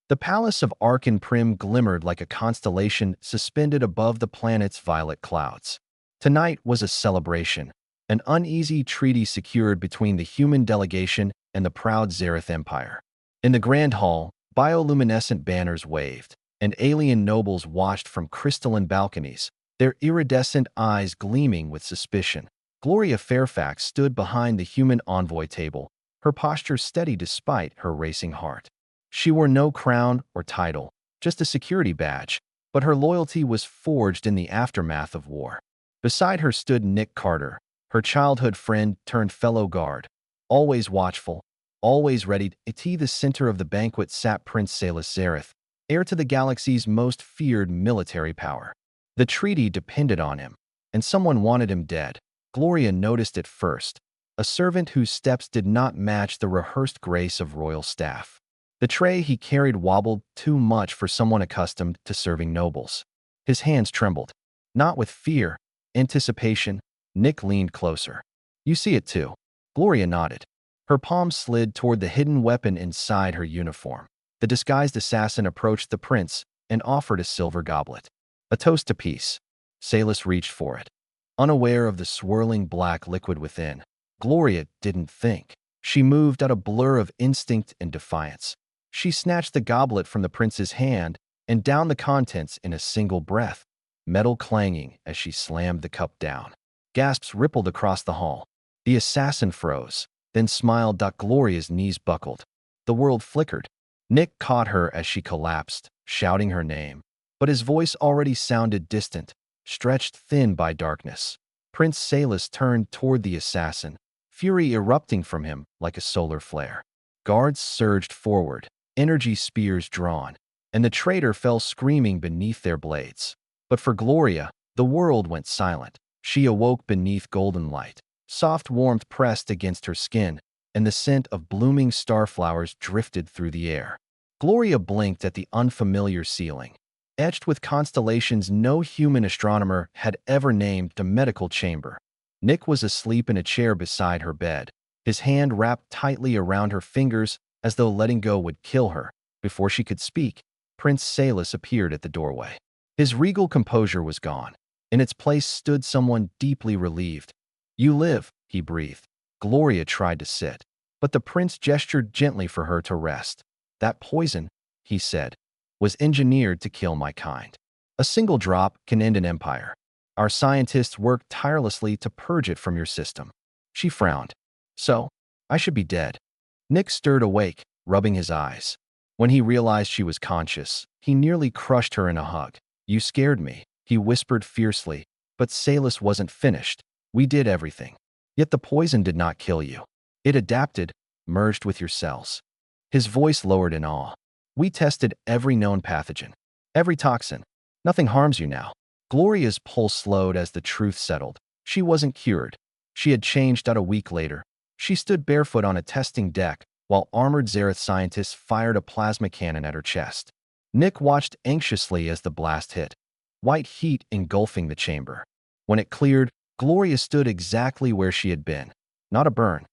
The palace of Arkan Prim glimmered like a constellation suspended above the planet's violet clouds. Tonight was a celebration, an uneasy treaty secured between the human delegation and the proud Zareth Empire. In the Grand Hall, bioluminescent banners waved, and alien nobles watched from crystalline balconies, their iridescent eyes gleaming with suspicion. Gloria Fairfax stood behind the human envoy table, her posture steady despite her racing heart. She wore no crown or title, just a security badge, but her loyalty was forged in the aftermath of war. Beside her stood Nick Carter, her childhood friend turned fellow guard, always watchful, always ready. At the center of the banquet sat Prince Salus Zareth, heir to the galaxy's most feared military power. The treaty depended on him, and someone wanted him dead. Gloria noticed it first, a servant whose steps did not match the rehearsed grace of royal staff. The tray he carried wobbled too much for someone accustomed to serving nobles. His hands trembled, not with fear, anticipation. Nick leaned closer. "You see it too." Gloria nodded. Her palm slid toward the hidden weapon inside her uniform. The disguised assassin approached the prince and offered a silver goblet. "A toast to peace." Salus reached for it, unaware of the swirling black liquid within. Gloria didn't think. She moved at a blur of instinct and defiance. She snatched the goblet from the prince's hand and downed the contents in a single breath, metal clanging as she slammed the cup down. Gasps rippled across the hall. The assassin froze, then smiled. Gloria's knees buckled. The world flickered. Nick caught her as she collapsed, shouting her name, but his voice already sounded distant, stretched thin by darkness. Prince Salus turned toward the assassin, fury erupting from him like a solar flare. Guards surged forward, energy spears drawn, and the traitor fell screaming beneath their blades. But for Gloria, the world went silent. She awoke beneath golden light. Soft warmth pressed against her skin, and the scent of blooming starflowers drifted through the air. Gloria blinked at the unfamiliar ceiling, etched with constellations no human astronomer had ever named a medical chamber. Nick was asleep in a chair beside her bed, his hand wrapped tightly around her fingers as though letting go would kill her. Before she could speak, Prince Salus appeared at the doorway. His regal composure was gone. In its place stood someone deeply relieved. "You live," he breathed. Gloria tried to sit, but the prince gestured gently for her to rest. "That poison," he said, "was engineered to kill my kind. A single drop can end an empire. Our scientists worked tirelessly to purge it from your system." She frowned. "So, I should be dead." Nick stirred awake, rubbing his eyes. When he realized she was conscious, he nearly crushed her in a hug. "You scared me," he whispered fiercely, but Salus wasn't finished. "We did everything. Yet the poison did not kill you. It adapted, merged with your cells." His voice lowered in awe. "We tested every known pathogen, every toxin. Nothing harms you now." Gloria's pulse slowed as the truth settled. She wasn't cured. She had changed. A week later, she stood barefoot on a testing deck while armored Zareth scientists fired a plasma cannon at her chest. Nick watched anxiously as the blast hit, white heat engulfing the chamber. When it cleared, Gloria stood exactly where she had been. Not a burn,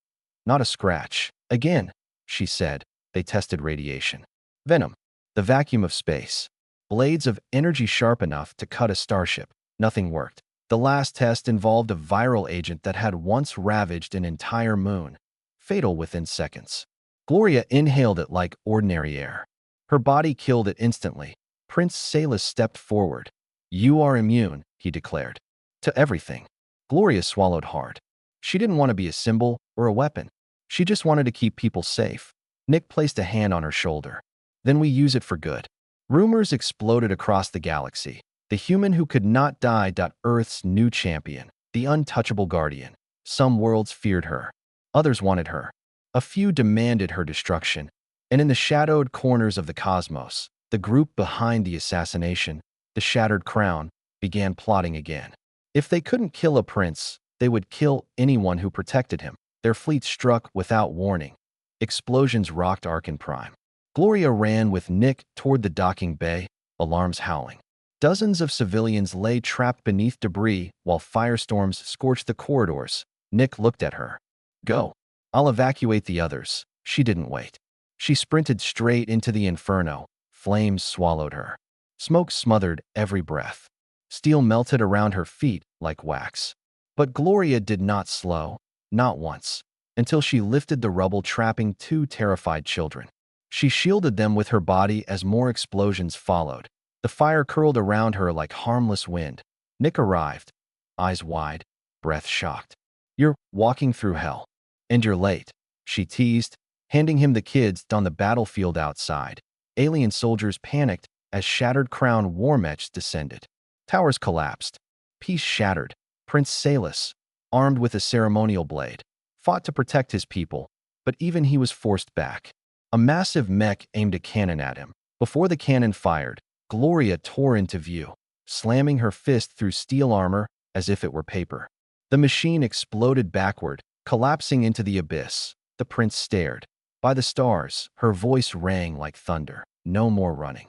not a scratch. "Again," she said. They tested radiation, venom, the vacuum of space, blades of energy sharp enough to cut a starship. Nothing worked. The last test involved a viral agent that had once ravaged an entire moon, fatal within seconds. Gloria inhaled it like ordinary air. Her body killed it instantly. Prince Salus stepped forward. "You are immune," he declared, "to everything." Gloria swallowed hard. She didn't want to be a symbol or a weapon. She just wanted to keep people safe. Nick placed a hand on her shoulder. "Then we use it for good." Rumors exploded across the galaxy. The human who could not die. Earth's new champion, the untouchable guardian. Some worlds feared her. Others wanted her. A few demanded her destruction. And in the shadowed corners of the cosmos, the group behind the assassination, the Shattered Crown, began plotting again. If they couldn't kill a prince, they would kill anyone who protected him. Their fleet struck without warning. Explosions rocked Arkan Prime. Gloria ran with Nick toward the docking bay, alarms howling. Dozens of civilians lay trapped beneath debris while firestorms scorched the corridors. Nick looked at her. "Go. I'll evacuate the others." She didn't wait. She sprinted straight into the inferno, Flames swallowed her. Smoke smothered every breath. Steel melted around her feet like wax. But Gloria did not slow, not once, until she lifted the rubble, trapping two terrified children. She shielded them with her body as more explosions followed. The fire curled around her like harmless wind. Nick arrived, eyes wide, breath shocked. "You're walking through hell. And you're late," she teased, handing him the kids on the battlefield outside. Alien soldiers panicked as shattered crown war mechs descended. Towers collapsed. Peace shattered. Prince Salus, armed with a ceremonial blade, fought to protect his people, but even he was forced back. A massive mech aimed a cannon at him. Before the cannon fired, Gloria tore into view, slamming her fist through steel armor as if it were paper. The machine exploded backward, collapsing into the abyss. The prince stared. By the stars, her voice rang like thunder. No more running.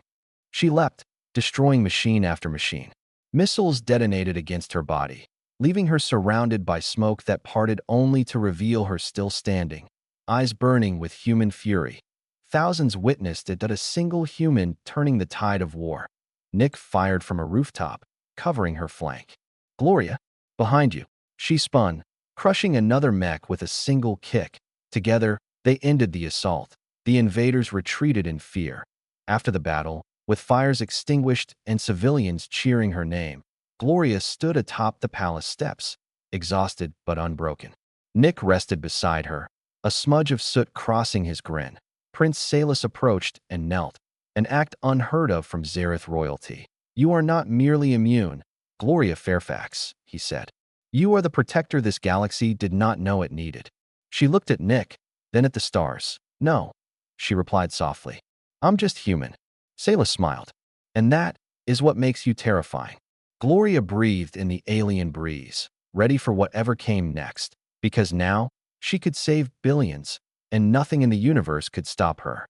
She leapt, destroying machine after machine. Missiles detonated against her body, leaving her surrounded by smoke that parted only to reveal her still standing, eyes burning with human fury. Thousands witnessed it, a single human turning the tide of war. Nick fired from a rooftop, covering her flank. "Gloria, behind you." She spun, crushing another mech with a single kick. Together, they ended the assault. The invaders retreated in fear. After the battle, with fires extinguished and civilians cheering her name, Gloria stood atop the palace steps, exhausted but unbroken. Nick rested beside her, a smudge of soot crossing his grin. Prince Salus approached and knelt, an act unheard of from Zareth royalty. "You are not merely immune, Gloria Fairfax," he said. "You are the protector this galaxy did not know it needed." She looked at Nick, then at the stars. "No," she replied softly. "I'm just human." Salus smiled. "And that is what makes you terrifying." Gloria breathed in the alien breeze, ready for whatever came next, because now she could save billions, and nothing in the universe could stop her.